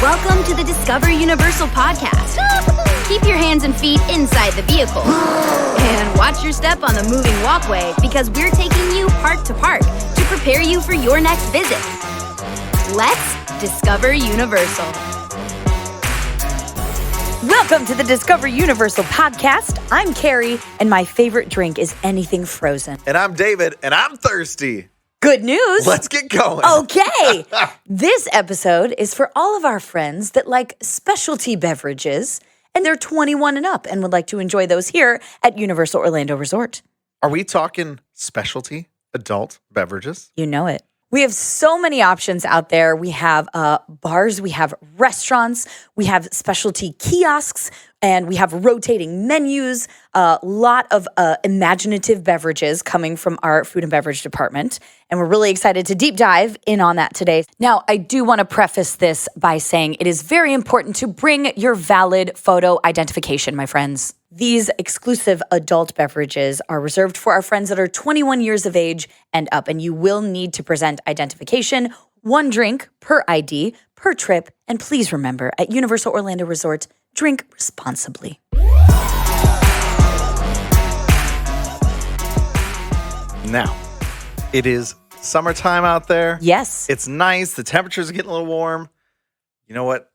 Welcome to the Discover Universal podcast. Keep your hands and feet inside the vehicle. And watch your step on the moving walkway because we're taking you park to park to prepare you for your next visit. Let's Discover Universal. Welcome to the Discover Universal podcast. I'm Kari, and my favorite drink is anything frozen. And I'm David, and I'm thirsty. Good news. Let's get going. Okay. This episode is for all of our friends that like specialty beverages, and they're 21 and up and would like to enjoy those here at Universal Orlando Resort. Are we talking specialty adult beverages? You know it. We have so many options out there. We have bars, we have restaurants, we have specialty kiosks, and we have rotating menus, a lot of imaginative beverages coming from our food and beverage department. And we're really excited to deep dive in on that today. Now, I do want to preface this by saying it is very important to bring your valid photo identification, my friends. These exclusive adult beverages are reserved for our friends that are 21 years of age and up, and you will need to present identification, one drink per ID, per trip, and please remember, at Universal Orlando Resort, drink responsibly. Now, it is summertime out there. Yes. It's nice. The temperatures are getting a little warm. You know what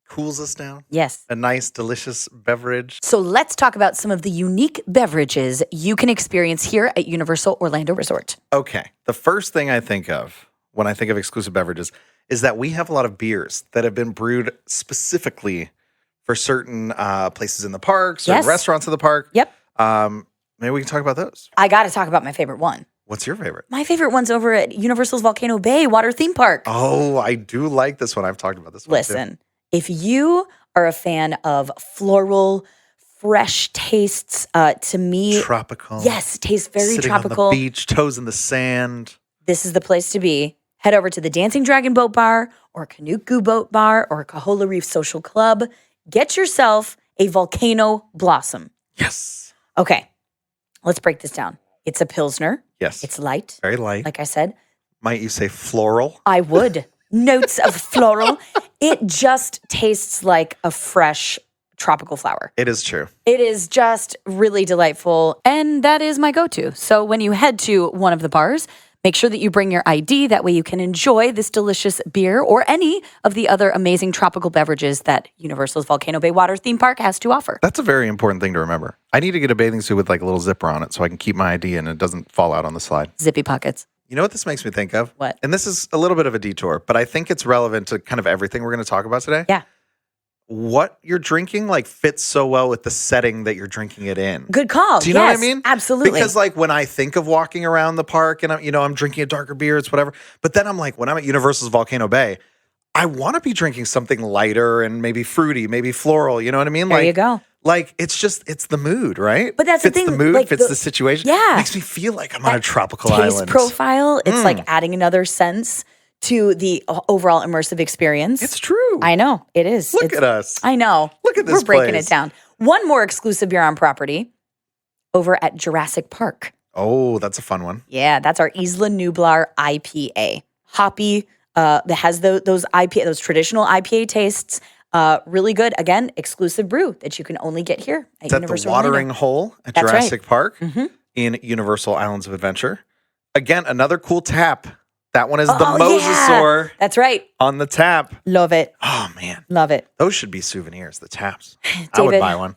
cools us down? Yes. A nice, delicious beverage. So let's talk about some of the unique beverages you can experience here at Universal Orlando Resort. Okay. The first thing I think of when I think of exclusive beverages is that we have a lot of beers that have been brewed specifically for certain places in the park, certain restaurants in the park. Yep. Maybe we can talk about those. I got to talk about my favorite one. What's your favorite? My favorite one's over at Universal's Volcano Bay Water Theme Park. Oh, I do like this one. I've talked about this one too. Listen, if you are a fan of floral, fresh tastes, to me, tropical. Yes, tastes very Sitting tropical. on the beach, toes in the sand. This is the place to be. Head over to the Dancing Dragon Boat Bar or Kanuku Boat Bar or Kahola Reef Social Club. Get yourself a Volcano Blossom. Yes. Okay, let's break this down. It's a Pilsner. Yes. It's light. Very light. Like I said. Might you say floral? I would. Notes of floral. It just tastes like a fresh tropical flower. It is true. It is just really delightful, and that is my go-to. So when you head to one of the bars, make sure that you bring your ID. That way you can enjoy this delicious beer or any of the other amazing tropical beverages that Universal's Volcano Bay Water Theme Park has to offer. That's a very important thing to remember. I need to get a bathing suit with like a little zipper on it so I can keep my ID and it doesn't fall out on the slide. Zippy pockets. You know what this makes me think of? What? And this is a little bit of a detour, but I think it's relevant to kind of everything we're going to talk about today. Yeah. What you're drinking like fits so well with the setting that you're drinking it in. Good call. Do you know what I mean? Absolutely. Because like when I think of walking around the park and I'm drinking a darker beer, it's whatever. But then I'm like, when I'm at Universal's Volcano Bay, I want to be drinking something lighter and maybe fruity, maybe floral. You know what I mean? There like, you go. Like it's the mood, right? But that's the fits thing, the mood, like fits the situation. Yeah. Makes me feel like I'm on a tropical taste island. profile. It's like adding another sense to the overall immersive experience. It's true. I know. It is. Look at us. I know. Look at this We're breaking place. it down. One more exclusive beer on property over at Jurassic Park. Oh, that's a fun one. Yeah, that's our Isla Nublar IPA. Hoppy, that has those traditional IPA tastes. Really good. Again, exclusive brew that you can only get here at It's at Universal the watering Orlando. hole at That's Jurassic Park Mm-hmm. in Universal Islands of Adventure. Again, another cool tap. That one is the Oh, Mosasaur yeah. That's right. on the tap. Love it. Oh, man. Love it. Those should be souvenirs, the taps. I David. would buy one.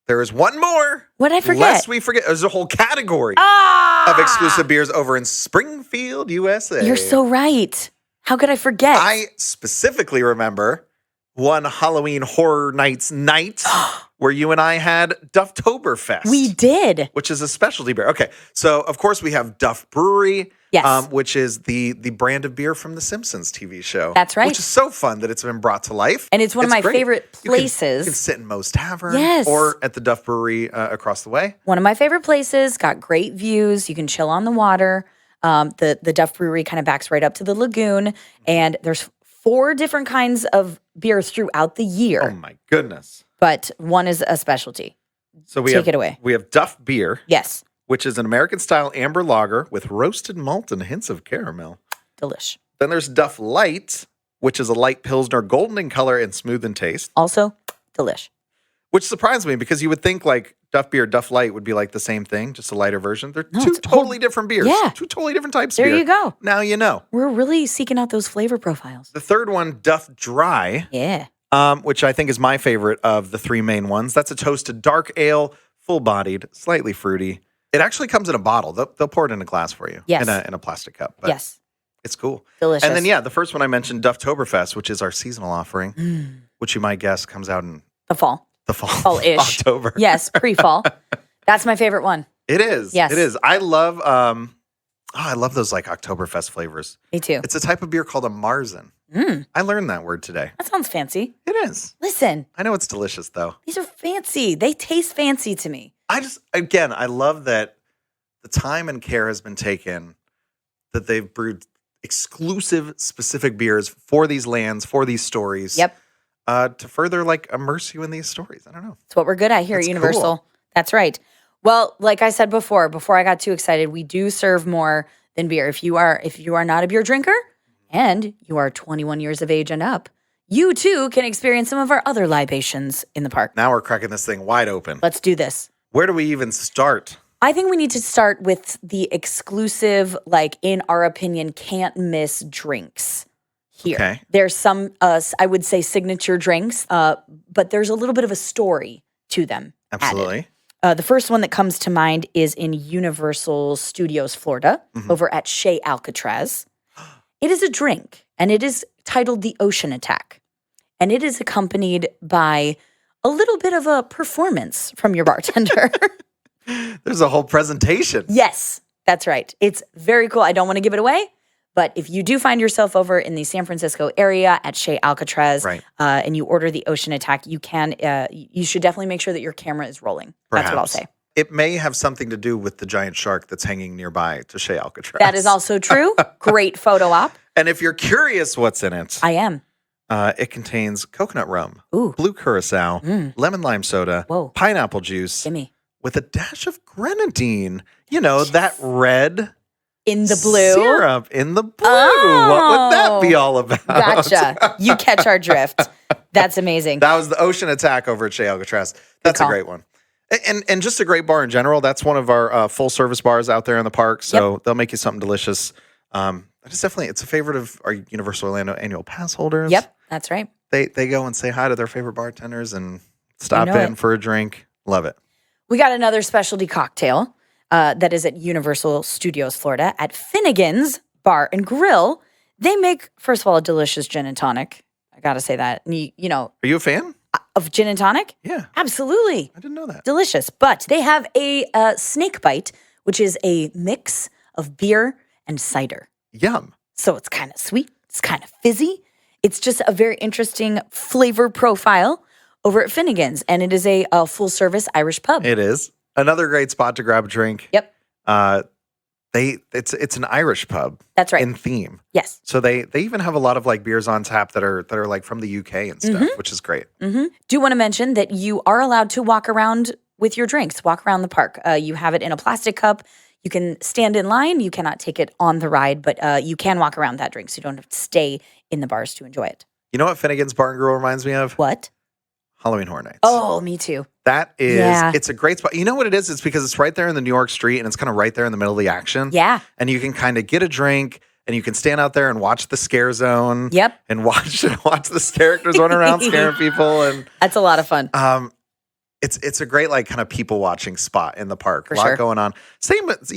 There is one more. What did I forget? Lest we forget, there's a whole category of exclusive beers over in Springfield, USA. You're so right. How could I forget? I specifically remember one Halloween Horror Nights night where you and I had Dufftoberfest. We did. Which is a specialty beer. Okay, so of course we have Duff Brewery, Yes. which is the brand of beer from the Simpsons TV show. That's right. Which is so fun that it's been brought to life. And it's one of my great. favorite You can places. sit in Moe's Tavern Yes. or at the Duff Brewery across the way. One of my favorite places, got great views. You can chill on the water. The Duff Brewery kind of backs right up to the lagoon. And there's 4 different kinds of beers throughout the year. Oh my goodness. But one is a specialty. So we Take have, it away. We have Duff Beer, Yes. which is an American-style amber lager with roasted malt and hints of caramel. Delish. Then there's Duff Light, which is a light Pilsner, golden in color and smooth in taste. Also, delish. Which surprised me because you would think like Duff Beer, Duff Light would be like the same thing, just a lighter version. They're two totally different beers. Yeah. Two totally different types of beer. There you go. Now you know. We're really seeking out those flavor profiles. The third one, Duff Dry. Yeah. Which I think is my favorite of the three main ones. That's a toasted dark ale, full-bodied, slightly fruity. It actually comes in a bottle. They'll pour it in a glass for you. Yes. In a plastic cup. But yes. It's cool. Delicious. And then, the first one I mentioned, Dufftoberfest, which is our seasonal offering, which you might guess comes out in the fall. Fall-ish. October. Yes, pre-fall. That's my favorite one. It is. Yes. It is. I love I love those like Oktoberfest flavors. Me too. It's a type of beer called a Marzen. I learned that word today. That sounds fancy. It is. Listen. I know it's delicious though. These are fancy. They taste fancy to me. I love that the time and care has been taken that they've brewed exclusive specific beers for these lands, for these stories. Yep. To further like immerse you in these stories. I don't know. It's what we're good at here at Universal. Cool. That's right. Well, like I said before I got too excited, we do serve more than beer. If you are not a beer drinker and you are 21 years of age and up, you too can experience some of our other libations in the park. Now we're cracking this thing wide open. Let's do this. Where do we even start? I think we need to start with the exclusive, like in our opinion, can't miss drinks here. Okay. There's some, I would say signature drinks, but there's a little bit of a story to them. Absolutely. The first one that comes to mind is in Universal Studios, Florida, over at Chez Alcatraz. It is a drink, and it is titled the Ocean Attack. And it is accompanied by a little bit of a performance from your bartender. There's a whole presentation. Yes, that's right. It's very cool. I don't want to give it away, but if you do find yourself over in the San Francisco area at Chez Alcatraz, right, and you order the Ocean Attack, you should definitely make sure that your camera is rolling. Perhaps. That's what I'll say. It may have something to do with the giant shark that's hanging nearby to Chez Alcatraz. That is also true. Great photo op. And if you're curious what's in it, I am. It contains coconut rum, Ooh, blue curacao, lemon lime soda, whoa, pineapple juice, gimme, with a dash of grenadine. You know, that red in the blue syrup in the blue. Oh, what would that be all about? Gotcha. You catch our drift. That's amazing. That was the Ocean Attack over at Chez Alcatraz. That's a great one. And just a great bar in general. That's one of our full service bars out there in the park. So they'll make you something delicious. It's a favorite of our Universal Orlando annual pass holders. Yep, that's right. They go and say hi to their favorite bartenders and stop in for a drink. Love it. We got another specialty cocktail that is at Universal Studios, Florida, at Finnegan's Bar and Grill. They make, first of all, a delicious gin and tonic. I got to say that. And you know, are you a fan of gin and tonic? Yeah. Absolutely. I didn't know that. Delicious. But they have a snake bite, which is a mix of beer and cider. Yum. So it's kind of sweet. It's kind of fizzy. It's just a very interesting flavor profile over at Finnegan's. And it is a full-service Irish pub. It is. Another great spot to grab a drink. Yep. It's an Irish pub. That's right. In theme. Yes. So they even have a lot of like beers on tap that are like from the UK and stuff, which is great. Do want to mention that you are allowed to walk around with your drinks, walk around the park. You have it in a plastic cup. You can stand in line. You cannot take it on the ride, but you can walk around that drink, so you don't have to stay in the bars to enjoy it. You know what Finnegan's Bar and Grill reminds me of? What? Halloween Horror Nights. Oh, me too. That is, it's a great spot. You know what it is? It's because it's right there in the New York street and it's kind of right there in the middle of the action. Yeah. And you can kind of get a drink and you can stand out there and watch the scare zone. Yep. And watch the characters run around scaring people. And that's a lot of fun. It's a great like kind of people watching spot in the park. For a lot sure. going on. Same with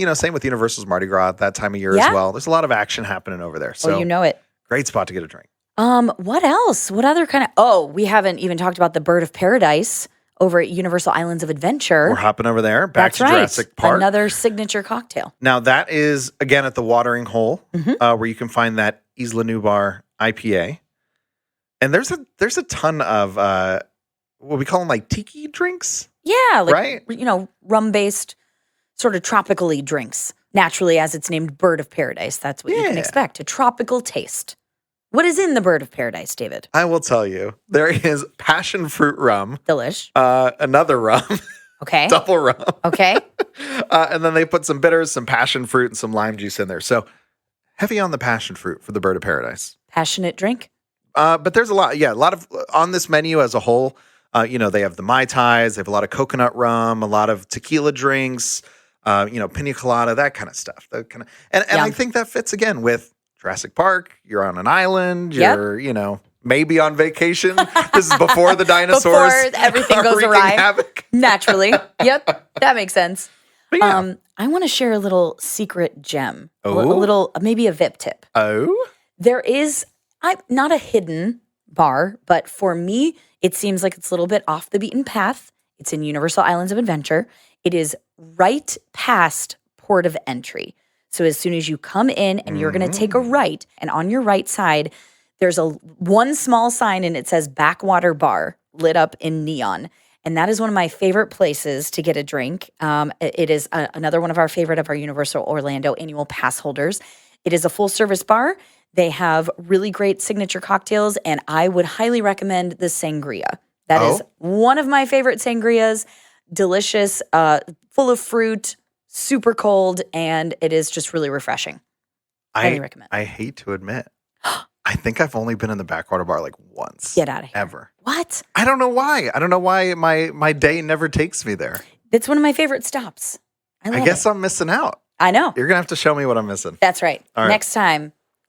Universal's Mardi Gras at that time of year as well. There's a lot of action happening over there. So you know it. Great spot to get a drink. What else? What other kind of we haven't even talked about the Bird of Paradise over at Universal Islands of Adventure. We're hopping over there. Back to Jurassic Park. Another signature cocktail. Now that is again at the Watering Hole, where you can find that Isla Nublar IPA. And there's a ton of what we call them like tiki drinks. Yeah, like right? Rum-based sort of tropically drinks. Naturally, as it's named Bird of Paradise, that's what you can expect. A tropical taste. What is in the Bird of Paradise, David? I will tell you. There is passion fruit rum. Delish. Another rum. Okay. Double rum. Okay. And then they put some bitters, some passion fruit, and some lime juice in there. So heavy on the passion fruit for the Bird of Paradise. Passionate drink? But there's a lot of on this menu as a whole. They have the Mai Tais, they have a lot of coconut rum, a lot of tequila drinks, pina colada, that kind of stuff. And I think that fits again with Jurassic Park. You're on an island. You're, maybe on vacation. This is before the dinosaurs. Before everything goes awry. Havoc. Naturally. Yep. That makes sense. But yeah. I want to share a little secret gem. Oh. Maybe a VIP tip. Oh? There is, not a hidden bar, but for me, it seems like it's a little bit off the beaten path. It's in Universal Islands of Adventure. It is right past port of entry. So as soon as you come in and you're going to take a right, and on your right side, there's one small sign and it says Backwater Bar lit up in neon. And that is one of my favorite places to get a drink. It is another one of our favorite of our Universal Orlando annual pass holders. It is a full service bar. They have really great signature cocktails, and I would highly recommend the sangria. That is one of my favorite sangrias. Delicious, full of fruit, super cold, and it is just really refreshing. Highly recommend. I hate to admit, I think I've only been in the Backwater Bar like once. Get out of here. Ever. What? I don't know why. I don't know why my day never takes me there. It's one of my favorite stops. I guess I'm missing out. I know. You're going to have to show me what I'm missing. That's right. All right.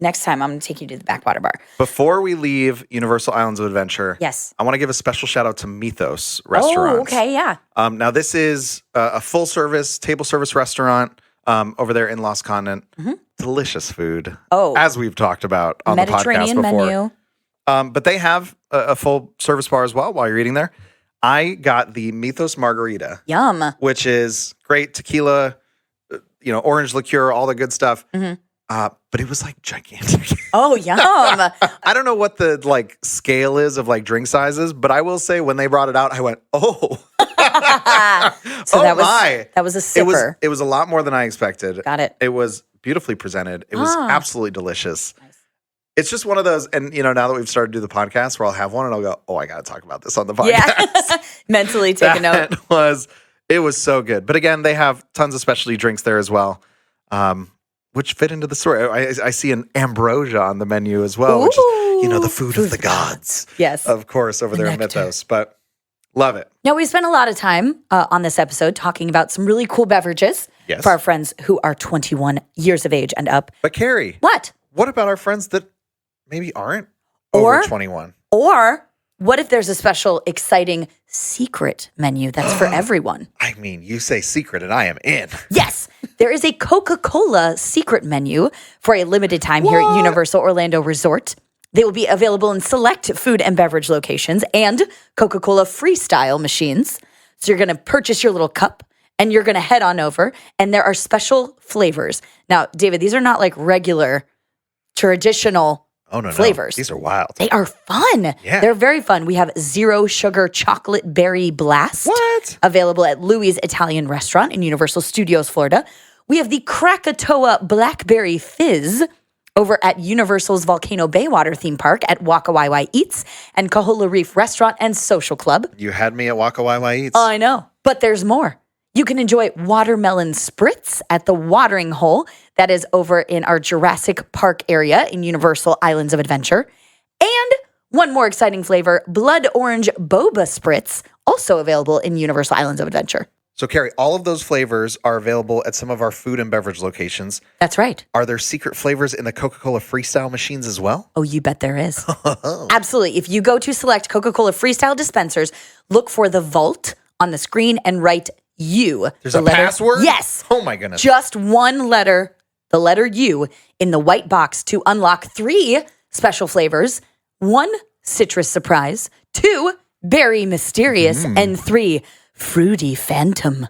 Next time, I'm going to take you to the Backwater Bar. Before we leave Universal Islands of Adventure, yes, I want to give a special shout out to Mythos Restaurants. Oh, okay, yeah. Now, this is a full service, table service restaurant over there in Lost Continent. Mm-hmm. Delicious food. Oh. As we've talked about on the podcast before. Mediterranean menu. But they have a full service bar as well while you're eating there. I got the Mythos Margarita. Yum. Which is great tequila, orange liqueur, all the good stuff. Mm-hmm. But it was like gigantic. Oh, yum. I don't know what the scale is of drink sizes, but I will say when they brought it out, I went, oh. So that was a sipper. It was a lot more than I expected. Got it. It was beautifully presented. It was absolutely delicious. Nice. It's just one of those, and now that we've started to do the podcast, where I'll have one and I'll go, oh, I got to talk about this on the podcast. Yeah. Mentally take a note. It was so good. But again, they have tons of specialty drinks there as well. Which fit into the story. I see an ambrosia on the menu as well, which is, the food of the gods. Yes. Of course, over there in Mythos. But love it. Now, we spent a lot of time on this episode talking about some really cool beverages for our friends who are 21 years of age and up. But Kari. What? What about our friends that maybe aren't over 21? Or what if there's a special, exciting secret menu that's for everyone? I mean, you say secret and I am in. Yes. There is a Coca-Cola secret menu for a limited time here at Universal Orlando Resort. They will be available in select food and beverage locations and Coca-Cola freestyle machines. So you're going to purchase your little cup and you're going to head on over, and there are special flavors. Now, David, these are not like regular, traditional flavors. These are wild. They are fun. Yeah. They're very fun. We have zero sugar chocolate berry blast. What? Available at Louis Italian Restaurant in Universal Studios, Florida. We have the Krakatoa Blackberry Fizz over at Universal's Volcano Baywater theme park at Waka Waiwai Eats and Kahola Reef Restaurant and Social Club. You had me at Waka Waiwai Eats. I know, but there's more. You can enjoy watermelon spritz at the Watering Hole. That is over in our Jurassic Park area in Universal Islands of Adventure. And one more exciting flavor, blood orange boba spritz, also available in Universal Islands of Adventure. So, Kari, all of those flavors are available at some of our food and beverage locations. That's right. Are there secret flavors in the Coca-Cola Freestyle machines as well? Oh, you bet there is. Absolutely. If you go to select Coca-Cola Freestyle dispensers, look for the vault on the screen and write U. There's a password? Yes. Oh, my goodness. Just one letter, the letter U, in the white box to unlock 3 special flavors. 1, citrus surprise. 2, berry mysterious. And 3, fruity phantom.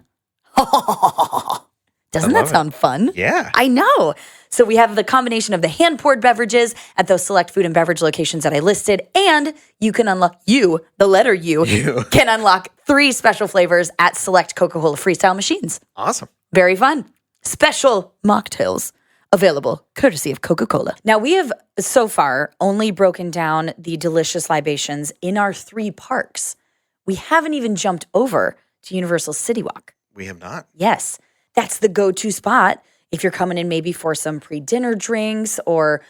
Doesn't that sound fun? Yeah. I know. So we have the combination of the hand-poured beverages at those select food and beverage locations that I listed, and you can unlock the letter U, can unlock 3 special flavors at select Coca-Cola Freestyle machines. Awesome. Very fun. Special mocktails available courtesy of Coca-Cola. Now, we have so far only broken down the delicious libations in our 3 parks. We haven't even jumped over to Universal CityWalk. We have not. Yes. That's the go-to spot if you're coming in maybe for some pre-dinner drinks or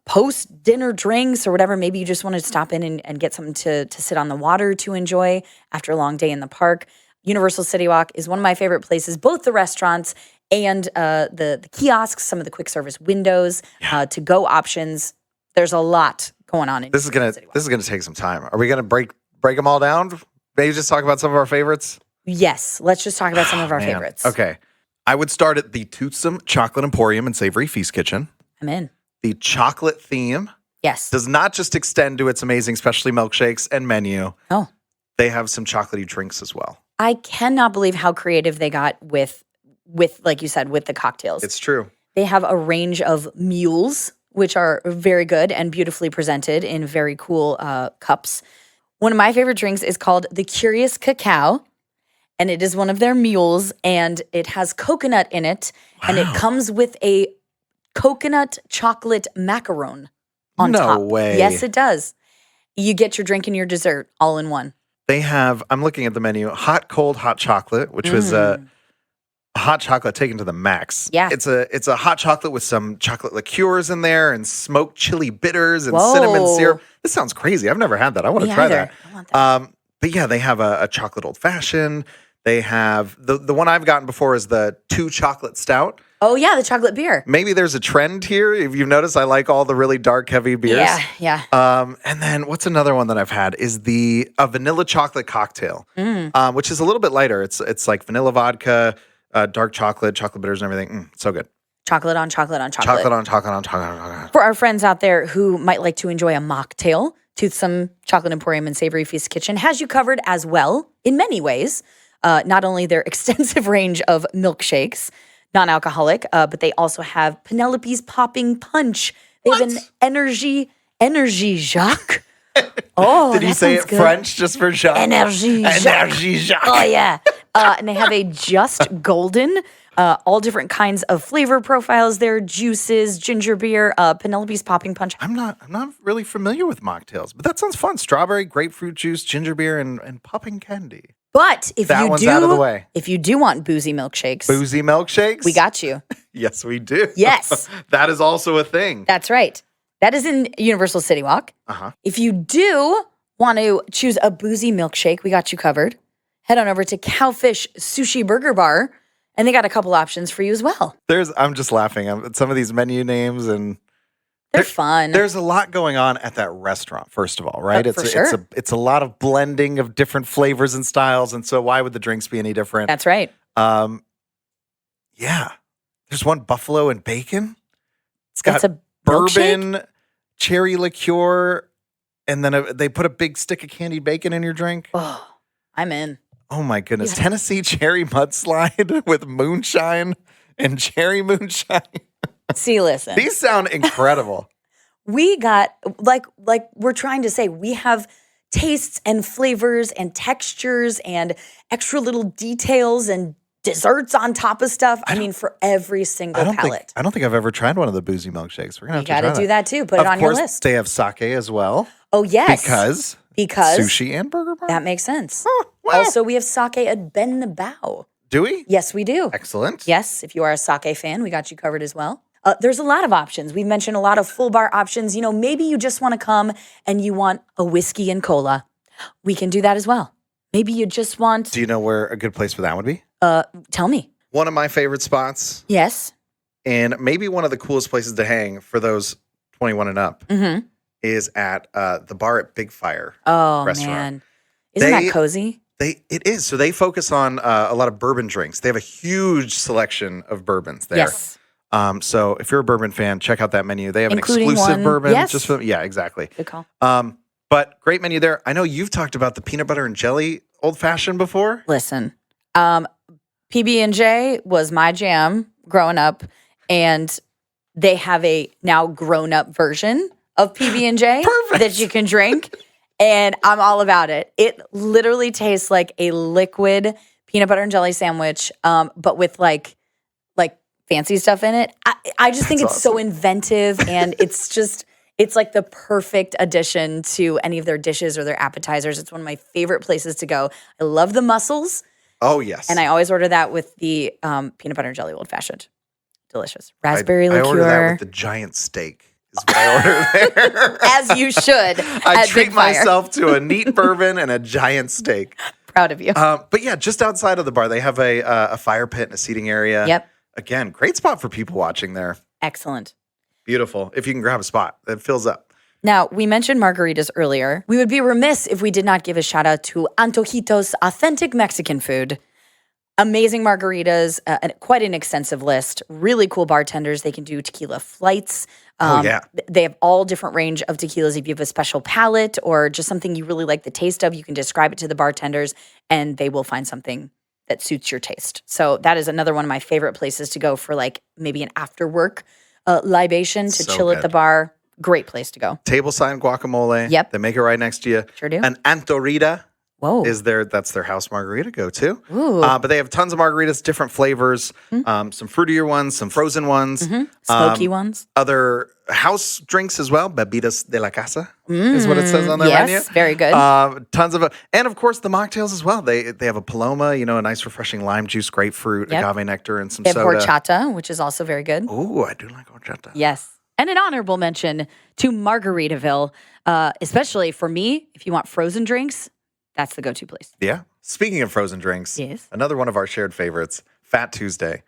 post-dinner drinks or whatever. Maybe you just want to stop in and get something to sit on the water to enjoy after a long day in the park. Universal CityWalk is one of my favorite places, both the restaurants and the kiosks, some of the quick service windows, to-go options. There's a lot going on in This is gonna take some time. Are we gonna break them all down? Maybe just talk about some of our favorites? Yes, let's just talk about some of our favorites. Okay. I would start at the Toothsome Chocolate Emporium and Savory Feast Kitchen. I'm in. The chocolate theme does not just extend to its amazing specialty milkshakes and menu. Oh. They have some chocolatey drinks as well. I cannot believe how creative they got with like you said, with the cocktails. It's true. They have a range of mules, which are very good and beautifully presented in very cool cups. One of my favorite drinks is called the Curious Cacao, and it is one of their mules, and it has coconut in it, and it comes with a coconut chocolate macaron on top. No way. Yes, it does. You get your drink and your dessert all in one. They have, I'm looking at the menu, hot, cold, hot chocolate, which was hot chocolate taken to the max. Yeah. It's a hot chocolate with some chocolate liqueurs in there and smoked chili bitters and cinnamon syrup. This sounds crazy. I've never had that. I want to try that. I want that. But yeah, they have a chocolate old fashioned. They have the one I've gotten before is the 2 chocolate stout. Oh yeah, the chocolate beer. Maybe there's a trend here. If you've noticed, I like all the really dark, heavy beers. Yeah. And then what's another one that I've had is a vanilla chocolate cocktail, which is a little bit lighter. It's like vanilla vodka, dark chocolate bitters and everything. So good. Chocolate on chocolate on chocolate. Chocolate on chocolate on chocolate on chocolate. For our friends out there who might like to enjoy a mocktail, Toothsome Chocolate Emporium and Savory Feast Kitchen has you covered as well in many ways. Not only their extensive range of milkshakes, non-alcoholic, but they also have Penelope's Popping Punch. They have an energy Jacques. Oh, did he say it good. French just for Jacques? Energy Jacques. Oh yeah. And they have a Just Golden, all different kinds of flavor profiles there, juices, ginger beer, Penelope's Popping Punch. I'm not really familiar with mocktails, but that sounds fun. Strawberry, grapefruit juice, ginger beer, and popping candy. But if that one's out of the way. If you do want boozy milkshakes, we got you. Yes, we do. Yes. That is also a thing. That's right. That is in Universal CityWalk. If you do want to choose a boozy milkshake, we got you covered. Head on over to Cowfish Sushi Burger Bar, and they got a couple options for you as well. I'm just laughing at some of these menu names, and they're fun. There's a lot going on at that restaurant, first of all, right? It's a lot of blending of different flavors and styles, and so why would the drinks be any different? That's right. Yeah. There's one buffalo and bacon. It's got a bourbon, milkshake? cherry liqueur, and then they put a big stick of candied bacon in your drink. Oh, I'm in. Oh my goodness. Tennessee cherry mudslide with moonshine and cherry moonshine. See, listen. These sound incredible. We got, like we're trying to say, we have tastes and flavors and textures and extra little details and desserts on top of stuff. I mean, for every single palate. I don't think I've ever tried one of the boozy milkshakes. We're gonna have to try You got to do that too. Put it on your list. Of course, they have sake as well. Oh, yes. Because sushi and burger bar? That makes sense. Well. Also, we have sake at Ben the Bow. Do we? Yes, we do. Excellent. Yes, if you are a sake fan, we got you covered as well. There's a lot of options. We've mentioned a lot of full bar options. You know, maybe you just want to come and you want a whiskey and cola. We can do that as well. Maybe you just want... Do you know where a good place for that would be? Tell me. One of my favorite spots. Yes. And maybe one of the coolest places to hang for those 21 and up is at the bar at Big Fire restaurant. Man. Isn't that cozy? It is. So they focus on a lot of bourbon drinks. They have a huge selection of bourbons there. Yes. So if you're a bourbon fan, check out that menu. They have Including an exclusive bourbon. Yes. Just for, yeah, exactly. Good call. But great menu there. I know you've talked about the peanut butter and jelly old fashioned before. Listen, PB&J was my jam growing up, and they have a now grown up version of PB&J that you can drink, and I'm all about it. It literally tastes like a liquid peanut butter and jelly sandwich, but with like fancy stuff in it. I just think it's awesome. So inventive, and it's like the perfect addition to any of their dishes or their appetizers. It's one of my favorite places to go. I love the mussels. Oh, yes. And I always order that with the peanut butter and jelly old fashioned. Delicious. Raspberry liqueur. I order that with the giant steak. is what I order there. As you should. I at treat Big Fire. myself to a neat bourbon and a giant steak. Proud of you. But yeah, just outside of the bar, they have a fire pit and a seating area. Yep. Again, great spot for people watching there. Excellent. Beautiful. If you can grab a spot, it fills up. Now, we mentioned margaritas earlier. We would be remiss if we did not give a shout out to Antojitos Authentic Mexican Food. Amazing margaritas, quite an extensive list. Really cool bartenders. They can do tequila flights. Yeah. They have all different range of tequilas. If you have a special palate or just something you really like the taste of, you can describe it to the bartenders and they will find something that suits your taste. So that is another one of my favorite places to go for like maybe an after work libation to chill at the bar. Great place to go. Table sign guacamole. Yep. They make it right next to you. Sure do. An Antorita. Whoa. That's their house margarita go-to. Ooh. But they have tons of margaritas, different flavors, some fruitier ones, some frozen ones. Smoky ones. Other house drinks as well. Bebidas de la casa is what it says on their menu. Yes, very good. Tons of and of course the mocktails as well. They have a Paloma, a nice refreshing lime juice, grapefruit, agave nectar, and some They have soda. horchata, which is also very good. Ooh, I do like horchata. Yes. And an honorable mention to Margaritaville, especially for me, if you want frozen drinks, that's the go-to place. Yeah. Speaking of frozen drinks, Yes. another one of our shared favorites, Fat Tuesday.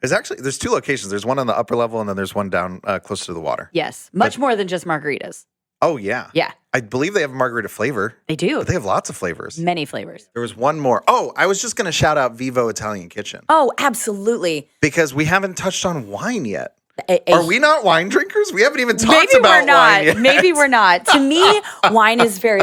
There's two locations. There's one on the upper level, and then there's one down close to the water. Yes. Much more than just margaritas. Oh, yeah. Yeah. I believe they have a margarita flavor. They do. But they have lots of flavors. Many flavors. There was one more. Oh, I was just going to shout out Vivo Italian Kitchen. Oh, absolutely. Because we haven't touched on wine yet. A- Are we not wine drinkers? We haven't even talked Maybe about we're not. wine yet. Maybe we're not. To me, wine is very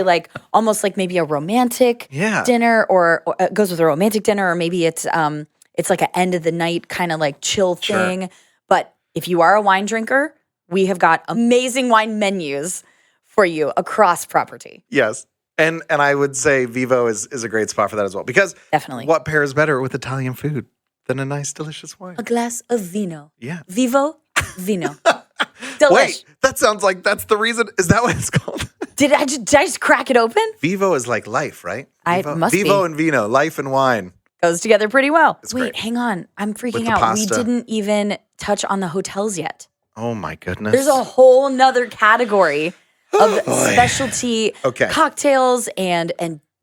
almost like maybe a romantic dinner, or it goes with a romantic dinner, or maybe it's like an end of the night kind of like chill thing. Sure. But if you are a wine drinker, we have got amazing wine menus for you across property. Yes. And I would say Vivo is a great spot for that as well. Because Definitely. what pairs better with Italian food than a nice, delicious wine? A glass of vino. Yeah. Vivo vino. Delish. Wait, that sounds like that's the reason. Is that what it's called? Did I just crack it open? Vivo is like life, right? It must be. Vivo and vino, life and wine. Goes together pretty well. Wait, great. hang on. I'm freaking With the out. pasta. We didn't even touch on the hotels yet. Oh my goodness. There's a whole nother category of specialty cocktails and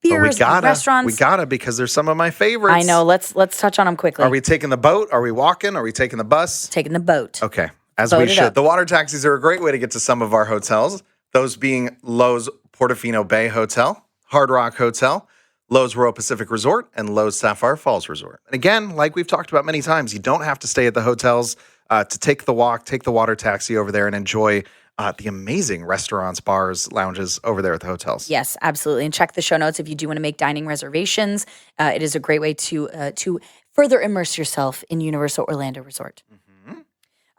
beers and restaurants. We gotta because there's some of my favorites. I know. Let's touch on them quickly. Are we taking the boat? Are we walking? Are we taking the bus? Taking the boat? Okay, as Boat we it should. up. The water taxis are a great way to get to some of our hotels. Those being Lowe's Portofino Bay Hotel, Hard Rock Hotel, Lowe's Royal Pacific Resort, and Lowe's Sapphire Falls Resort. And again, like we've talked about many times, you don't have to stay at the hotels to take the walk, take the water taxi over there and enjoy the amazing restaurants, bars, lounges over there at the hotels. Yes, absolutely. And check the show notes if you do want to make dining reservations. It is a great way to further immerse yourself in Universal Orlando Resort.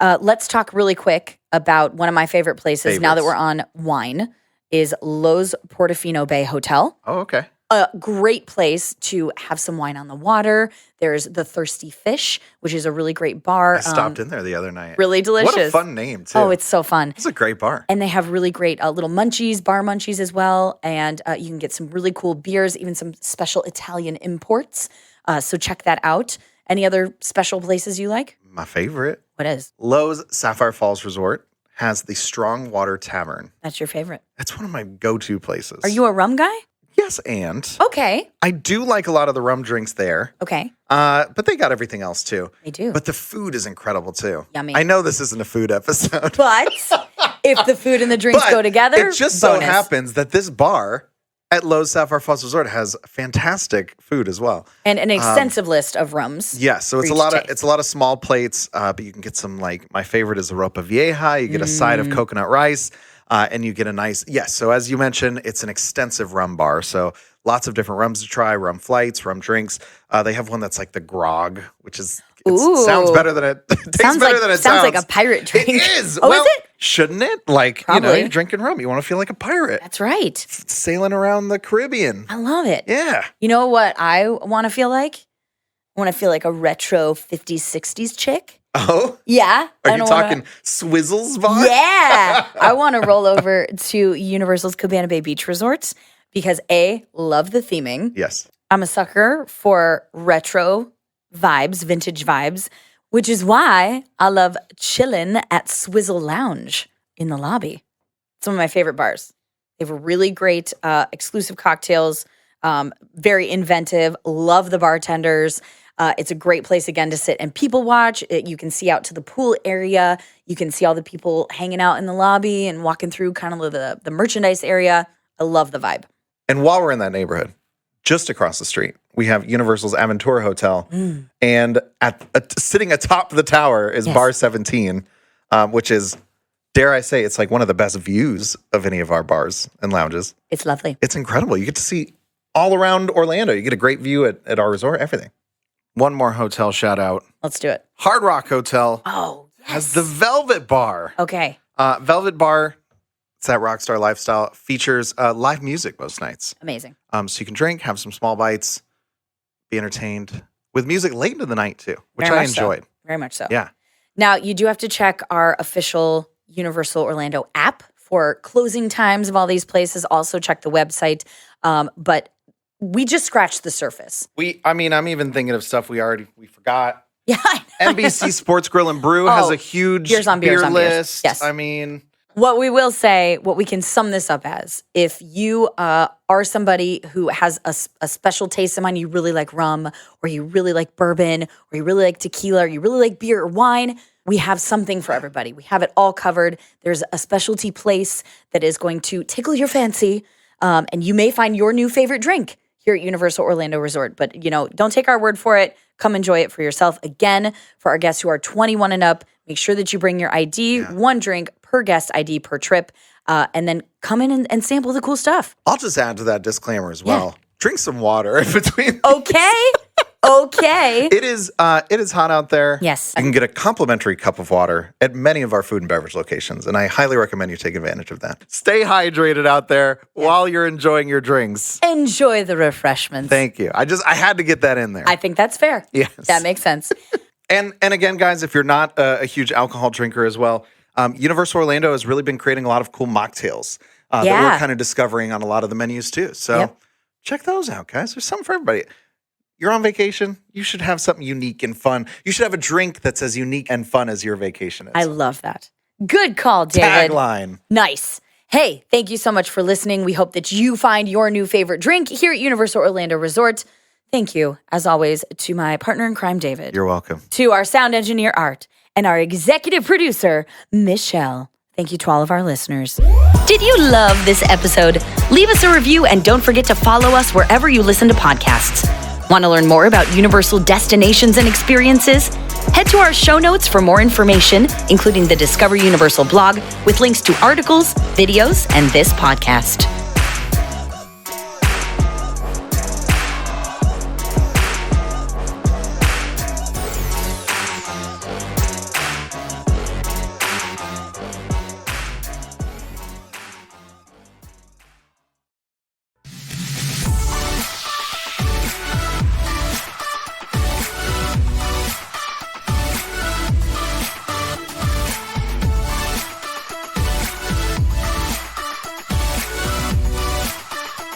Let's talk really quick about one of my favorite places now that we're on wine is Lowe's Portofino Bay Hotel. Oh, okay. A great place to have some wine on the water. There's the Thirsty Fish, which is a really great bar. I stopped in there the other night. Really delicious. What a fun name, too. Oh, it's so fun. It's a great bar. And they have really great little munchies, bar munchies as well. And you can get some really cool beers, even some special Italian imports. So check that out. Any other special places you like? My favorite. What is? Lowe's Sapphire Falls Resort has the Strong Water Tavern. That's your favorite. That's one of my go-to places. Are you a rum guy? Yes, and Okay. I do like a lot of the rum drinks there. Okay. But they got everything else too. They do. But the food is incredible too. Yummy. I know this isn't a food episode. But if the food and the drinks but go together, it just so bonus. happens that this bar at Lowe's Sapphire Falls Resort has fantastic food as well. And an extensive list of rums. Yeah, so it's for a each lot taste. of small plates, but you can get some my favorite is the ropa vieja. You get a side of coconut rice, and you get a nice So as you mentioned, it's an extensive rum bar. So lots of different rums to try, rum flights, rum drinks. They have one that's like the grog, which is sounds better than it tastes better than it sounds. Sounds like a pirate drink. It is. Oh, well, is it? Shouldn't it? Like Probably. you're drinking rum, you want to feel like a pirate. That's right. Sailing around the Caribbean. I love it. Yeah. You know what I want to feel like? I want to feel like a retro 50s, 60s chick. Oh, Yeah. are I you don't talking wanna- Swizzles bar? Yeah. I want to roll over to Universal's Cabana Bay Beach Resorts because A, love the theming. Yes. I'm a sucker for retro vibes, vintage vibes, which is why I love chillin' at Swizzle Lounge in the lobby. Some of my favorite bars. They have really great exclusive cocktails, very inventive, love the bartenders. It's a great place, again, to sit and people watch. You can see out to the pool area. You can see all the people hanging out in the lobby and walking through kind of the merchandise area. I love the vibe. And while we're in that neighborhood, just across the street, we have Universal's Aventura Hotel. And sitting atop the tower is Bar 17, which is, dare I say, it's like one of the best views of any of our bars and lounges. It's lovely. It's incredible. You get to see all around Orlando. You get a great view at our resort, everything. One more hotel shout out. Let's do it. Hard Rock Hotel yes. has the Velvet Bar. Okay. Velvet Bar, it's that rock star lifestyle, features live music most nights. Amazing. So you can drink, have some small bites, be entertained with music late into the night too, which Very I much enjoyed. So. Very much so. Yeah. Now, you do have to check our official Universal Orlando app for closing times of all these places. Also check the website. But we just scratched the surface. I'm even thinking of stuff we forgot. Yeah. NBC Sports Grill and Brew has a huge beer list. Yes. What we will say, what we can sum this up as, if you are somebody who has a special taste in mind, you really like rum, or you really like bourbon, or you really like tequila, or you really like beer or wine, we have something for everybody. We have it all covered. There's a specialty place that is going to tickle your fancy, and you may find your new favorite drink here at Universal Orlando Resort. But, don't take our word for it. Come enjoy it for yourself. Again, for our guests who are 21 and up, make sure that you bring your ID, one drink per guest ID per trip, and then come in and sample the cool stuff. I'll just add to that disclaimer as well. Drink some water in between. Okay. It is hot out there. Yes. You can get a complimentary cup of water at many of our food and beverage locations, and I highly recommend you take advantage of that. Stay hydrated out there while you're enjoying your drinks. Enjoy the refreshments. Thank you. I had to get that in there. I think that's fair. Yes. That makes sense. And again, guys, if you're not a huge alcohol drinker as well, Universal Orlando has really been creating a lot of cool mocktails that we're kind of discovering on a lot of the menus too. So check those out, guys. There's something for everybody. You're on vacation, you should have something unique and fun. You should have a drink that's as unique and fun as your vacation is. I love that. Good call, David. Tagline. Nice. Hey, thank you so much for listening. We hope that you find your new favorite drink here at Universal Orlando Resort. Thank you, as always, to my partner in crime, David. You're welcome. To our sound engineer, Art, and our executive producer, Michelle. Thank you to all of our listeners. Did you love this episode? Leave us a review and don't forget to follow us wherever you listen to podcasts. Want to learn more about Universal destinations and experiences? Head to our show notes for more information, including the Discover Universal blog with links to articles, videos, and this podcast.